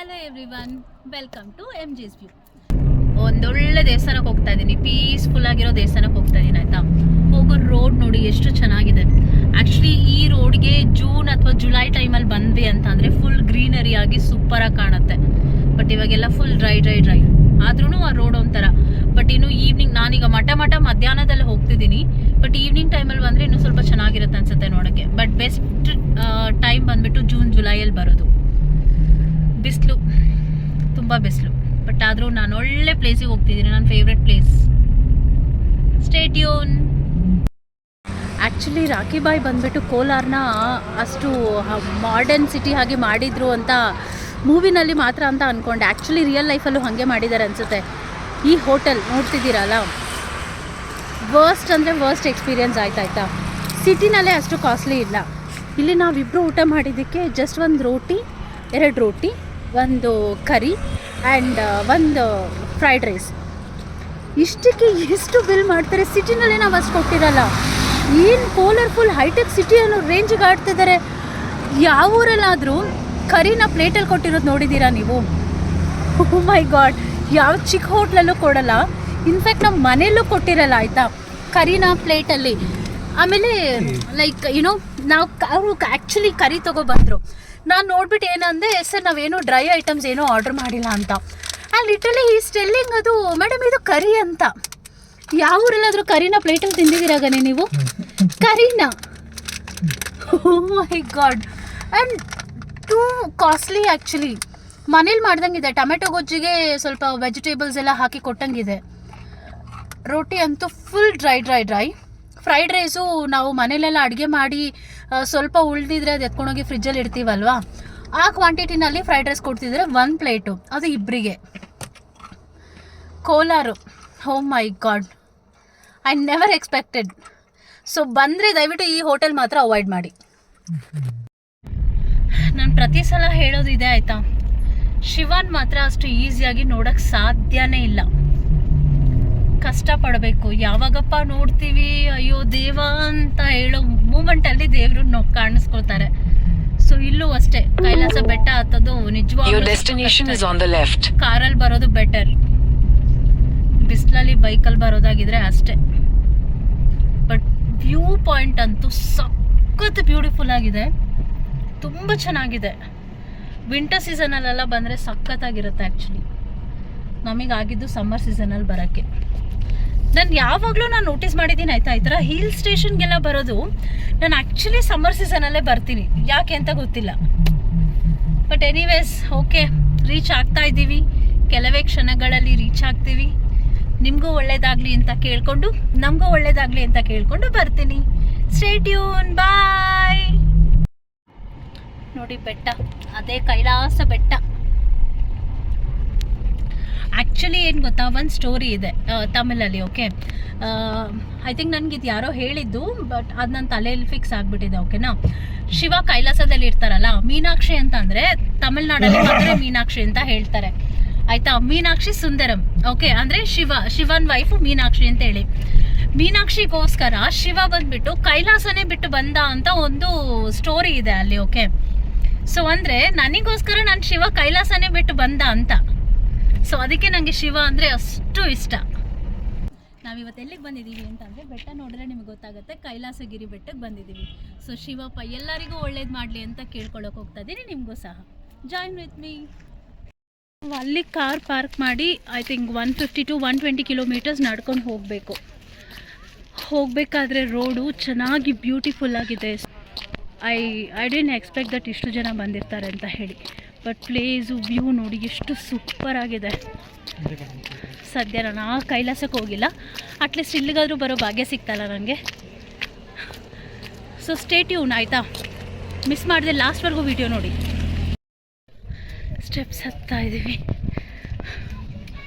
Hello everyone, welcome to MJ's view. ಒಂದೊಳ್ಳೆ ದೇವಸ್ಥಾನಕ್ಕೆ ಹೋಗ್ತಾ ಇದ್ದೀನಿ, ಪೀಸ್ಫುಲ್ ಆಗಿರೋ ದೇವಸ್ಥಾನಕ್ಕೆ ಹೋಗ್ತಾ ಇದ್ದೀನಿ ಆಯ್ತಾ. ಹೋಗೋ ರೋಡ್ ನೋಡಿ ಎಷ್ಟು ಚೆನ್ನಾಗಿದೆ. ಆ್ಯಕ್ಚುಲಿ ಈ ರೋಡ್ಗೆ ಜೂನ್ ಅಥವಾ ಜುಲೈ ಟೈಮಲ್ಲಿ ಬಂದ್ವಿ ಅಂತ ಅಂದರೆ ಫುಲ್ ಗ್ರೀನರಿ ಆಗಿ ಸೂಪರಾಗಿ ಕಾಣುತ್ತೆ. ಬಟ್ ಇವಾಗೆಲ್ಲ ಫುಲ್ ಡ್ರೈ ಆದ್ರೂ ಆ ರೋಡ್ ಒಂಥರ. ಬಟ್ ಇನ್ನು ಈವ್ನಿಂಗ್, ನಾನೀಗ ಮಧ್ಯಾಹ್ನದಲ್ಲಿ ಹೋಗ್ತಿದ್ದೀನಿ. ಬಟ್ ಈವ್ನಿಂಗ್ ಟೈಮಲ್ಲಿ ಬಂದರೆ ಇನ್ನೂ ಸ್ವಲ್ಪ ಚೆನ್ನಾಗಿರುತ್ತೆ ಅನ್ಸುತ್ತೆ ನೋಡೋಕ್ಕೆ. ಬಟ್ ಬೆಸ್ಟ್ ಟೈಮ್ ಬಂದ್ಬಿಟ್ಟು ಜೂನ್ ಜುಲೈಯಲ್ಲಿ ಬರೋದು. ಬಿಸಿಲು, ತುಂಬ ಬಿಸಿಲು. ಬಟ್ ಆದರೂ ನಾನು ಒಳ್ಳೆ ಪ್ಲೇಸಿಗೆ ಹೋಗ್ತಿದ್ದೀನಿ, ನನ್ನ favourite place. Stay tune. Actually Rocky Bhai ಬಂದುಬಿಟ್ಟು ಕೋಲಾರನ ಅಷ್ಟು ಮಾಡರ್ನ್ ಸಿಟಿ ಹಾಗೆ ಮಾಡಿದರು ಅಂತ ಮೂವಿನಲ್ಲಿ ಮಾತ್ರ ಅಂತ ಅಂದ್ಕೊಂಡೆ. ಆ್ಯಕ್ಚುಲಿ ರಿಯಲ್ ಲೈಫಲ್ಲೂ ಹಾಗೆ ಮಾಡಿದ್ದಾರೆ ಅನಿಸುತ್ತೆ. ಈ ಹೋಟೆಲ್ ನೋಡ್ತಿದ್ದೀರಲ್ಲ, ವರ್ಸ್ಟ್ ಅಂದರೆ ವರ್ಸ್ಟ್ ಎಕ್ಸ್ಪೀರಿಯನ್ಸ್ ಆಯ್ತಾಯ್ತಾ. ಸಿಟಿನಲ್ಲೇ ಅಷ್ಟು ಕಾಸ್ಟ್ಲಿ ಇಲ್ಲ. ಇಲ್ಲಿ ನಾವಿಬ್ಬರು ಊಟ ಮಾಡಿದ್ದಕ್ಕೆ ಜಸ್ಟ್ ಒಂದು ರೋಟಿ, 2 ರೋಟಿ, ಒಂದು ಕರಿ ಆ್ಯಂಡ್ ಒಂದು ಫ್ರೈಡ್ ರೈಸ್. ಇಷ್ಟಕ್ಕೆ ಎಷ್ಟು ಬಿಲ್ ಮಾಡ್ತಾರೆ. ಸಿಟಿನಲ್ಲೇ ನಾವು ಅಷ್ಟು ಕೊಟ್ಟಿರಲ್ಲ. ಏನು ಕೋಲಾರ ಫುಲ್ ಹೈಟೆಕ್ ಸಿಟಿ ಅನ್ನೋ ರೇಂಜಿಗೆ ಆಡ್ತಿದ್ದಾರೆ. ಯಾವ ಊರಲ್ಲಾದರೂ ಕರಿನ ಪ್ಲೇಟಲ್ಲಿ ಕೊಟ್ಟಿರೋದು ನೋಡಿದ್ದೀರಾ ನೀವು? ಓ ಮೈ ಗಾಡ್, ಯಾವ ಚಿಕ್ಕ ಹೋಟ್ಲಲ್ಲೂ ಕೊಡಲ್ಲ. ಇನ್ಫ್ಯಾಕ್ಟ್ ನಮ್ಮ ಮನೆಯಲ್ಲೂ ಕೊಟ್ಟಿರಲ್ಲ ಆಯಿತಾ, ಕರಿನ ಪ್ಲೇಟಲ್ಲಿ. ಆಮೇಲೆ ಲೈಕ್ ನಾವು ಅವರು ಆ್ಯಕ್ಚುಲಿ ಕರಿ ತೊಗೊಬಂದರು. ನಾನು ನೋಡ್ಬಿಟ್ಟು ಏನಂದೆ, ಸರ್ ನಾವೇನೋ ಡ್ರೈ ಐಟಮ್ಸ್ ಏನೋ ಆರ್ಡ್ರ್ ಮಾಡಿಲ್ಲ ಅಂತ. ಅಲ್ಲಿ ಲಿಟರಲಿ ಈ ಸ್ಟೆಲ್ಲಿಂಗ್ ಅದು ಮೇಡಮ್ ಇದು ಕರಿ ಅಂತ. ಯಾವ ಊರಲ್ಲಾದರೂ ಕರಿನ ಪ್ಲೇಟಲ್ಲಿ ತಿಂದಿದ್ದೀರಾಗನೇ ನೀವು? ಕರಿನ, oh my god. And too costly actually. ಮನೇಲಿ ಮಾಡ್ದಂಗಿದೆ. ಟೊಮೆಟೊ ಗೊಜ್ಜಿಗೆ ಸ್ವಲ್ಪ ವೆಜಿಟೇಬಲ್ಸ್ ಎಲ್ಲ ಹಾಕಿ ಕೊಟ್ಟಂಗಿದೆ. ರೋಟಿ ಅಂತೂ ಫುಲ್ ಡ್ರೈ. ಫ್ರೈಡ್ ರೈಸು ನಾವು ಮನೇಲೆಲ್ಲ ಅಡುಗೆ ಮಾಡಿ ಸ್ವಲ್ಪ ಉಳಿದಿದ್ರೆ ಅದು ಎತ್ಕೊಂಡೋಗಿ ಫ್ರಿಜ್ಜಲ್ಲಿ ಇಡ್ತೀವಲ್ವಾ, ಆ ಕ್ವಾಂಟಿಟಿನಲ್ಲಿ ಫ್ರೈಡ್ ರೈಸ್ ಕೊಡ್ತಿದ್ರೆ 1 ಪ್ಲೇಟು, ಅದು ಇಬ್ಬರಿಗೆ. Kolar, oh my god, I never expected. So ಬಂದರೆ ದಯವಿಟ್ಟು ಈ ಹೋಟೆಲ್ ಮಾತ್ರ ಅವಾಯ್ಡ್ ಮಾಡಿ. ನಾನು ಪ್ರತಿ ಸಲ ಹೇಳೋದಿದೆ ಆಯಿತಾ, ಶಿವನ್ ಮಾತ್ರ ಅಷ್ಟು ಈಸಿಯಾಗಿ ನೋಡೋಕ್ಕೆ ಸಾಧ್ಯನೇ ಇಲ್ಲ. ಕಷ್ಟಪಡಬೇಕು. ಯಾವಾಗಪ್ಪ ನೋಡ್ತೀವಿ ಅಯ್ಯೋ ದೇವ ಅಂತ ಹೇಳೋ ಮೂಮೆಂಟಲ್ಲಿ ದೇವರು ಕಾಣಿಸ್ಕೊಳ್ತಾರೆ. ಸೊ ಇಲ್ಲೂ ಅಷ್ಟೇ, ಕೈಲಾಸ ಬೆಟ್ಟ ಹತ್ತೋದು ನಿಜವಾಗ್ಲೂ ಕಾರಲ್ಲಿ ಬರೋದು ಬೆಟರ್. ಬಿಸಿಲಲ್ಲಿ ಬೈಕಲ್ಲಿ ಬರೋದಾಗಿದ್ರೆ ಅಷ್ಟೇ. ಬಟ್ ವ್ಯೂ ಪಾಯಿಂಟ್ ಅಂತೂ ಸಖತ್ ಬ್ಯೂಟಿಫುಲ್ ಆಗಿದೆ, ತುಂಬ ಚೆನ್ನಾಗಿದೆ. ವಿಂಟರ್ ಸೀಸನಲ್ಲೆಲ್ಲ ಬಂದರೆ ಸಖತ್ತಾಗಿರುತ್ತೆ. ಆ್ಯಕ್ಚುಲಿ ನಮಗಾಗಿದ್ದು ಸಮ್ಮರ್ ಸೀಸನಲ್ಲಿ ಬರೋಕ್ಕೆ. ನಾನು ಯಾವಾಗಲೂ ನೋಟಿಸ್ ಮಾಡಿದ್ದೀನಿ ಆಯಿತಾ, ಈ ಥರ ಹಿಲ್ ಸ್ಟೇಷನ್ಗೆಲ್ಲ ಬರೋದು ನಾನು ಆ್ಯಕ್ಚುಲಿ ಸಮ್ಮರ್ ಸೀಸನಲ್ಲೇ ಬರ್ತೀನಿ, ಯಾಕೆ ಅಂತ ಗೊತ್ತಿಲ್ಲ. ಬಟ್ ಎನಿವೇಸ್ ಓಕೆ, ರೀಚ್ ಆಗ್ತಾ ಇದ್ದೀವಿ. ಕೆಲವೇ ಕ್ಷಣಗಳಲ್ಲಿ ರೀಚ್ ಆಗ್ತೀವಿ. ನಿಮಗೂ ಒಳ್ಳೇದಾಗಲಿ ಅಂತ ಕೇಳಿಕೊಂಡು, ನಮಗೂ ಒಳ್ಳೇದಾಗಲಿ ಅಂತ ಕೇಳಿಕೊಂಡು ಬರ್ತೀನಿ. ಸ್ಟೇ ಟ್ಯೂನ್, ಬಾಯ್. ನೋಡಿ ಬೆಟ್ಟ, ಅದೇ ಕೈಲಾಸ ಬೆಟ್ಟ. ಆ್ಯಕ್ಚುಲಿ ಏನು ಗೊತ್ತಾ, ಒಂದು ಸ್ಟೋರಿ ಇದೆ ತಮಿಳಲ್ಲಿ. ಓಕೆ, ಐ ಥಿಂಕ್ ನನಗಿದು ಯಾರೋ ಹೇಳಿದ್ದು, ಬಟ್ ಅದು ನನ್ನ ತಲೆಯಲ್ಲಿ ಫಿಕ್ಸ್ ಆಗಿಬಿಟ್ಟಿದೆ. ಓಕೆನಾ, ಶಿವ ಕೈಲಾಸದಲ್ಲಿ ಇರ್ತಾರಲ್ಲ, ಮೀನಾಕ್ಷಿ ಅಂತ ಅಂದರೆ ತಮಿಳ್ನಾಡಲ್ಲಿ ಮಧುರೆ ಮೀನಾಕ್ಷಿ ಅಂತ ಹೇಳ್ತಾರೆ ಆಯಿತಾ. ಮೀನಾಕ್ಷಿ ಸುಂದರಂ, ಓಕೆ, ಅಂದರೆ ಶಿವನ್ ವೈಫು ಮೀನಾಕ್ಷಿ ಅಂತ ಹೇಳಿ. ಮೀನಾಕ್ಷಿಗೋಸ್ಕರ ಶಿವ ಬಂದುಬಿಟ್ಟು ಕೈಲಾಸನೇ ಬಿಟ್ಟು ಬಂದ ಅಂತ ಒಂದು ಸ್ಟೋರಿ ಇದೆ ಅಲ್ಲಿ. ಓಕೆ, ಸೊ ಅಂದರೆ ನನಗೋಸ್ಕರ ನಾನು ಶಿವ ಕೈಲಾಸನೇ ಬಿಟ್ಟು ಬಂದ ಅಂತ. ಸೊ ಅದಕ್ಕೆ ನನಗೆ ಶಿವ ಅಂದರೆ ಅಷ್ಟು ಇಷ್ಟ. ನಾವಿವತ್ತು ಎಲ್ಲಿಗೆ ಬಂದಿದ್ದೀವಿ ಅಂತಂದರೆ, ಬೆಟ್ಟ ನೋಡಿದ್ರೆ ನಿಮಗೆ ಗೊತ್ತಾಗುತ್ತೆ, ಕೈಲಾಸಗಿರಿ ಬೆಟ್ಟಕ್ಕೆ ಬಂದಿದ್ದೀವಿ. ಸೊ ಶಿವಪ್ಪ ಎಲ್ಲರಿಗೂ ಒಳ್ಳೇದು ಮಾಡಲಿ ಅಂತ ಕೇಳ್ಕೊಳ್ಳೋಕೆ ಹೋಗ್ತಾ ಇದ್ದೀನಿ, ನಿಮಗೂ ಸಹ ಜಾಯಿನ್ ವಿತ್ ಮೀ. ಅಲ್ಲಿ ಕಾರ್ ಪಾರ್ಕ್ ಮಾಡಿ ಐ ಥಿಂಕ್ 150 to 120 ಕಿಲೋಮೀಟರ್ಸ್ ನಡ್ಕೊಂಡು ಹೋಗಬೇಕಾದ್ರೆ ರೋಡು ಚೆನ್ನಾಗಿ ಬ್ಯೂಟಿಫುಲ್ ಆಗಿದೆ. ಐ ಡಿಡ್ಂಟ್ ಎಕ್ಸ್ಪೆಕ್ಟ್ ದಟ್ ಇಷ್ಟು ಜನ ಬಂದಿರ್ತಾರೆ ಅಂತ ಹೇಳಿ. ಬಟ್ ಪ್ಲೇಸು ವ್ಯೂ ನೋಡಿ ಎಷ್ಟು ಸೂಪರ್ ಆಗಿದೆ. ಸದ್ಯ ನಾನು ಆ ಕೈಲಾಸಕ್ಕೆ ಹೋಗಿಲ್ಲ, ಅಟ್ಲೀಸ್ಟ್ ಇಲ್ಲಿಗಾದರೂ ಬರೋ ಭಾಗ್ಯ ಸಿಗ್ತಲ್ಲ ನನಗೆ. ಸೊ ಸ್ಟೇ ಟ್ಯೂನ್ ಆಯಿತಾ, ಮಿಸ್ ಮಾಡಿದೆ ಲಾಸ್ಟ್ವರೆಗೂ ವಿಡಿಯೋ ನೋಡಿ. ಸ್ಟೆಪ್ಸ್ ಹತ್ತಾ ಇದ್ದೀವಿ.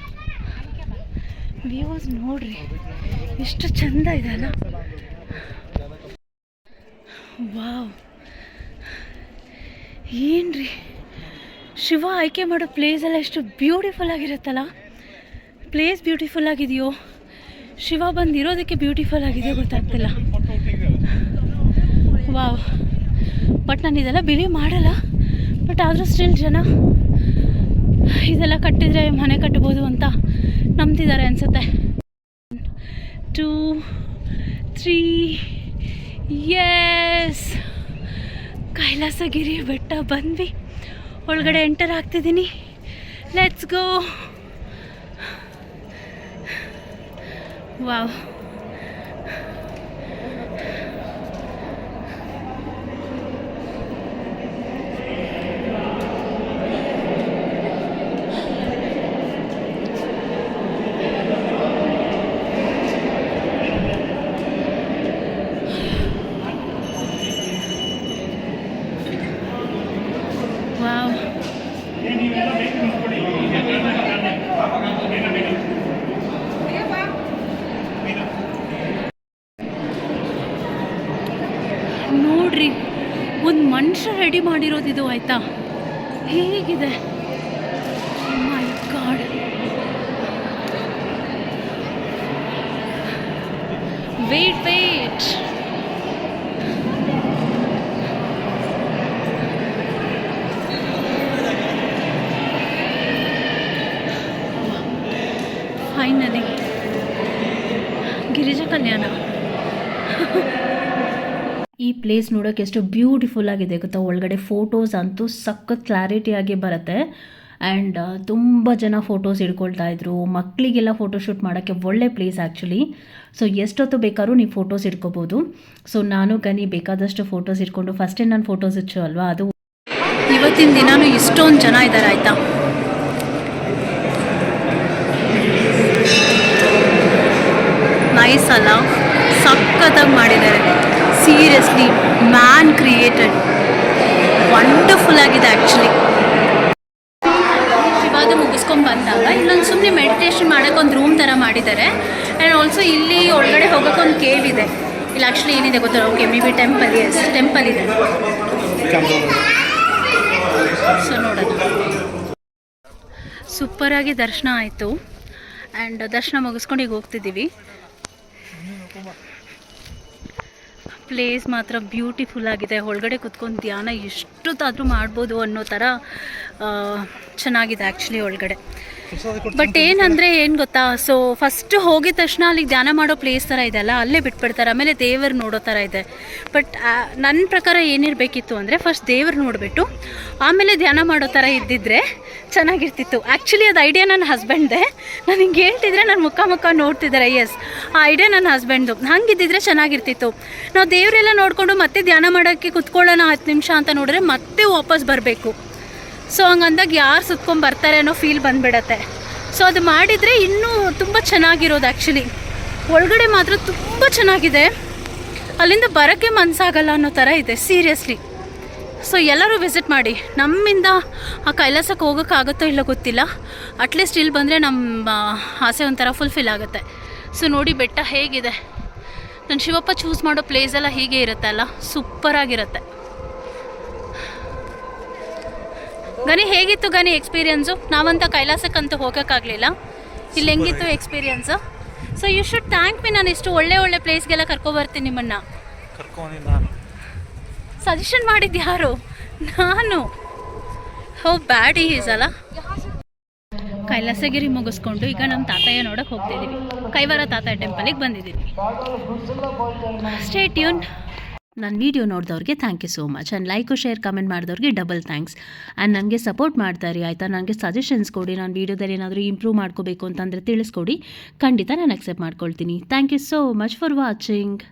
ವ್ಯೂಸ್ ನೋಡ್ರಿ ಎಷ್ಟು ಚೆಂದ ಇದೆ ಅಲ್ಲ. ವಾವ್, ಏನ್ರಿ ಶಿವ ಆಯ್ಕೆ ಮಾಡೋ ಪ್ಲೇಸ್ ಎಲ್ಲ ಎಷ್ಟು ಬ್ಯೂಟಿಫುಲ್ ಆಗಿರುತ್ತಲ್ಲ. ಪ್ಲೇಸ್ ಬ್ಯೂಟಿಫುಲ್ ಆಗಿದೆಯೋ, ಶಿವ ಬಂದಿರೋದಕ್ಕೆ ಬ್ಯೂಟಿಫುಲ್ ಆಗಿದೆಯೋ ಗೊತ್ತಾಗ್ತಿಲ್ಲ. ವಾವ್. ಬಟ್ ನಾನು ಇದೆಲ್ಲ ಬಿಲೀವ್ ಮಾಡಲ್ಲ, ಬಟ್ ಆದರೂ ಸ್ಟಿಲ್ ಜನ ಇದೆಲ್ಲ ಕಟ್ಟಿದರೆ ಮನೆ ಕಟ್ಬೋದು ಅಂತ ನಂಬ್ತಿದ್ದಾರೆ ಅನಿಸುತ್ತೆ. 2 3 ಎಸ್, ಕೈಲಾಸಗಿರಿ ಬೆಟ್ಟ ಬಂದ್ವಿ. ಒಳಗಡೆ ಎಂಟರ್ ಆಗ್ತಿದ್ದೀನಿ. Let's go. Wow, wow. ನೋಡ್ರಿ, ಒಂದು ಮನುಷ್ಯ ರೆಡಿ ಮಾಡಿರೋದಿದು ಆಯ್ತಾ, ಹೇಗಿದೆ. My god, wait wait. Finally Girija Kalyana. ಈ ಪ್ಲೇಸ್ ನೋಡೋಕ್ಕೆ ಎಷ್ಟು ಬ್ಯೂಟಿಫುಲ್ ಆಗಿದೆ ಗೊತ್ತಾ. ಒಳಗಡೆ ಫೋಟೋಸ್ ಅಂತೂ ಸಖತ್ ಕ್ಲಾರಿಟಿಯಾಗಿ ಬರುತ್ತೆ. ಆ್ಯಂಡ್ ತುಂಬ ಜನ ಫೋಟೋಸ್ ಹಿಡ್ಕೊಳ್ತಾ ಇದ್ರು. ಮಕ್ಕಳಿಗೆಲ್ಲ ಫೋಟೋಶೂಟ್ ಮಾಡೋಕ್ಕೆ ಒಳ್ಳೆ ಪ್ಲೇಸ್ ಆ್ಯಕ್ಚುಲಿ. ಸೊ ಎಷ್ಟೊತ್ತು ಬೇಕಾದ್ರೂ ನೀವು ಫೋಟೋಸ್ ಇಟ್ಕೋಬೋದು. ಸೊ ನಾನು ಗನಿ ಬೇಕಾದಷ್ಟು ಫೋಟೋಸ್ ಇಟ್ಕೊಂಡು ಫಸ್ಟೇ ನಾನು ಫೋಟೋಸ್ ಇಚ್ಚು ಅಲ್ವಾ, ಅದು ಇವತ್ತಿನ ದಿನಾನು ಇಷ್ಟೊಂದು ಜನ ಇದ್ದಾರೆ ಆಯಿತಾ. ನೈಸ್ ಅಲ್ಲ, ಸಖತ್ತಾಗಿ ಮಾಡಿದ್ದಾರೆ. ಸೀರಿಯಸ್ಲಿ ಮ್ಯಾನ್ ಕ್ರಿಯೇಟೆಡ್, ವಂಡರ್ಫುಲ್ ಆಗಿದೆ ಆ್ಯಕ್ಚುಲಿ. ಇವಾಗ ಮುಗಿಸ್ಕೊಂಡು ಬಂದಾಗ ಇಲ್ಲೊಂದು ಸುಮ್ಮನೆ ಮೆಡಿಟೇಷನ್ ಮಾಡೋಕ್ಕೆ ಒಂದು ರೂಮ್ ಥರ ಮಾಡಿದ್ದಾರೆ. ಆ್ಯಂಡ್ ಆಲ್ಸೋ ಇಲ್ಲಿ ಒಳಗಡೆ ಹೋಗೋಕ್ಕೆ ಒಂದು ಕೇವ್ ಇದೆ. ಇಲ್ಲಿ ಆ್ಯಕ್ಚುಲಿ ಏನಿದೆ ಗೊತ್ತಾ, ಓಕೆ ಮೇ ಬಿ ಟೆಂಪಲ್ ಇದೆ. ಸೊ ನೋಡೋಣ. ಸೂಪರಾಗಿ ದರ್ಶನ ಆಯಿತು. ಆ್ಯಂಡ್ ದರ್ಶನ ಮುಗಿಸ್ಕೊಂಡು ಈಗ ಹೋಗ್ತಿದ್ದೀವಿ. ಪ್ಲೇಸ್ ಮಾತ್ರ ಬ್ಯೂಟಿಫುಲ್ ಆಗಿದೆ. ಒಳಗಡೆ ಕುತ್ಕೊಂಡು ಧ್ಯಾನ ಎಷ್ಟೊತ್ತಾದರೂ ಮಾಡ್ಬೋದು ಅನ್ನೋ ಥರ ಚೆನ್ನಾಗಿದೆ ಆ್ಯಕ್ಚುಲಿ ಒಳಗಡೆ. ಬಟ್ ಏನಂದರೆ ಏನು ಗೊತ್ತಾ, ಸೊ ಫಸ್ಟ್ ಹೋಗಿದ ತಕ್ಷಣ ಅಲ್ಲಿಗೆ ಧ್ಯಾನ ಮಾಡೋ ಪ್ಲೇಸ್ ಥರ ಇದೆಯಲ್ಲ, ಅಲ್ಲೇ ಬಿಟ್ಬಿಡ್ತಾರೆ. ಆಮೇಲೆ ದೇವರು ನೋಡೋ ಥರ ಇದೆ. ಬಟ್ ನನ್ನ ಪ್ರಕಾರ ಏನಿರಬೇಕಿತ್ತು ಅಂದರೆ ಫಸ್ಟ್ ದೇವ್ರು ನೋಡಿಬಿಟ್ಟು ಆಮೇಲೆ ಧ್ಯಾನ ಮಾಡೋ ಥರ ಇದ್ದಿದ್ರೆ ಚೆನ್ನಾಗಿರ್ತಿತ್ತು. ಆ್ಯಕ್ಚುಲಿ ಅದು ಐಡಿಯಾ ನನ್ನ ಹಸ್ಬೆಂಡ್ದೆ. ನಾನು ಹಿಂಗೆ ಹೇಳ್ತಿದ್ರೆ ನನ್ನ ಮುಖ ನೋಡ್ತಿದ್ದಾರೆ. ಎಸ್, ಆ ಐಡಿಯಾ ನನ್ನ ಹಸ್ಬೆಂಡ್ದು. ಹಂಗಿದ್ದಿದ್ರೆ ಚೆನ್ನಾಗಿರ್ತಿತ್ತು. ನಾವು ದೇವರೆಲ್ಲ ನೋಡಿಕೊಂಡು ಮತ್ತೆ ಧ್ಯಾನ ಮಾಡೋಕ್ಕೆ ಕುತ್ಕೊಳ್ಳೋಣ 10 ನಿಮಿಷ ಅಂತ ನೋಡಿದ್ರೆ ಮತ್ತೆ ವಾಪಸ್ ಬರಬೇಕು. ಸೊ ಹಂಗಂದಾಗ ಯಾರು ಸುತ್ಕೊಂಡು ಬರ್ತಾರೆ ಅನ್ನೋ ಫೀಲ್ ಬಂದುಬಿಡತ್ತೆ. ಸೊ ಅದು ಮಾಡಿದರೆ ಇನ್ನೂ ತುಂಬ ಚೆನ್ನಾಗಿರೋದು ಆ್ಯಕ್ಚುಲಿ. ಒಳಗಡೆ ಮಾತ್ರ ತುಂಬ ಚೆನ್ನಾಗಿದೆ. ಅಲ್ಲಿಂದ ಬರೋಕ್ಕೆ ಮನಸ್ಸಾಗಲ್ಲ ಅನ್ನೋ ಥರ ಇದೆ ಸೀರಿಯಸ್ಲಿ. ಸೊ ಎಲ್ಲರೂ ವಿಸಿಟ್ ಮಾಡಿ. ನಮ್ಮಿಂದ ಆ ಕೈಲಾಸಕ್ಕೆ ಹೋಗೋಕ್ಕಾಗುತ್ತೋ ಇಲ್ಲೋ ಗೊತ್ತಿಲ್ಲ. ಅಟ್ಲೀಸ್ಟ್ ಇಲ್ಲಿ ಬಂದರೆ ನಮ್ಮ ಆಸೆ ಒಂಥರ ಫುಲ್ಫಿಲ್ ಆಗುತ್ತೆ. ಸೊ ನೋಡಿ ಬೆಟ್ಟ ಹೇಗಿದೆ. ನನ್ನ ಶಿವಪ್ಪ ಚೂಸ್ ಮಾಡೋ ಪ್ಲೇಸೆಲ್ಲ ಹೀಗೆ ಇರುತ್ತೆ ಅಲ್ಲ, ಸೂಪರಾಗಿರುತ್ತೆ. ಗನಿ ಹೇಗಿತ್ತು ಗನಿ ಎಕ್ಸ್ಪೀರಿಯನ್ಸು? ನಾವಂತ ಕೈಲಾಸಕ್ಕಂತೂ ಹೋಗೋಕ್ಕಾಗಲಿಲ್ಲ. ಇಲ್ಲಿ ಹೆಂಗಿತ್ತು experience? So you should thank me. ನಾನು ಇಷ್ಟು ಒಳ್ಳೆ ಪ್ಲೇಸ್ಗೆಲ್ಲ ಕರ್ಕೊಬರ್ತೀನಿ ನಿಮ್ಮನ್ನು. ಸಜೆಷನ್ ಮಾಡಿದ್ದು ಯಾರು? ನಾನು. ಹೋ ಬ್ಯಾಡ್ ಈಸ್ ಅಲ್ಲ. ಕೈಲಾಸಗಿರಿ ಮುಗಿಸ್ಕೊಂಡು ಈಗ ನಮ್ಮ ತಾತಯ್ಯ ನೋಡೋಕೆ ಹೋಗ್ತಿದ್ದೀವಿ. ಕೈವಾರ ತಾತಯ್ಯ ಟೆಂಪಲಿಗೆ ಬಂದಿದ್ದೀವಿ. Stay tune. ನನ್ನ ವೀಡಿಯೋ ನೋಡಿದವ್ರಿಗೆ thank you so much. And like share comment ಮಾಡಿದವ್ರಿಗೆ ಡಬಲ್ ಥ್ಯಾಂಕ್ಸ್. ಆ್ಯಂಡ್ ನನಗೆ ಸಪೋರ್ಟ್ ಮಾಡ್ತಾರೆ ಆಯಿತಾ. ನನಗೆ ಸಜೆಷನ್ಸ್ ಕೊಡಿ. ನಾನು ವೀಡಿಯೋದಲ್ಲಿ ಏನಾದರೂ ಇಂಪ್ರೂವ್ ಮಾಡ್ಕೋಬೇಕು ಅಂತಂದರೆ ತಿಳಿಸ್ಕೊಡಿ. ಖಂಡಿತ ನಾನು ಅಕ್ಸೆಪ್ಟ್ ಮಾಡ್ಕೊಳ್ತೀನಿ. Thank you so much for watching.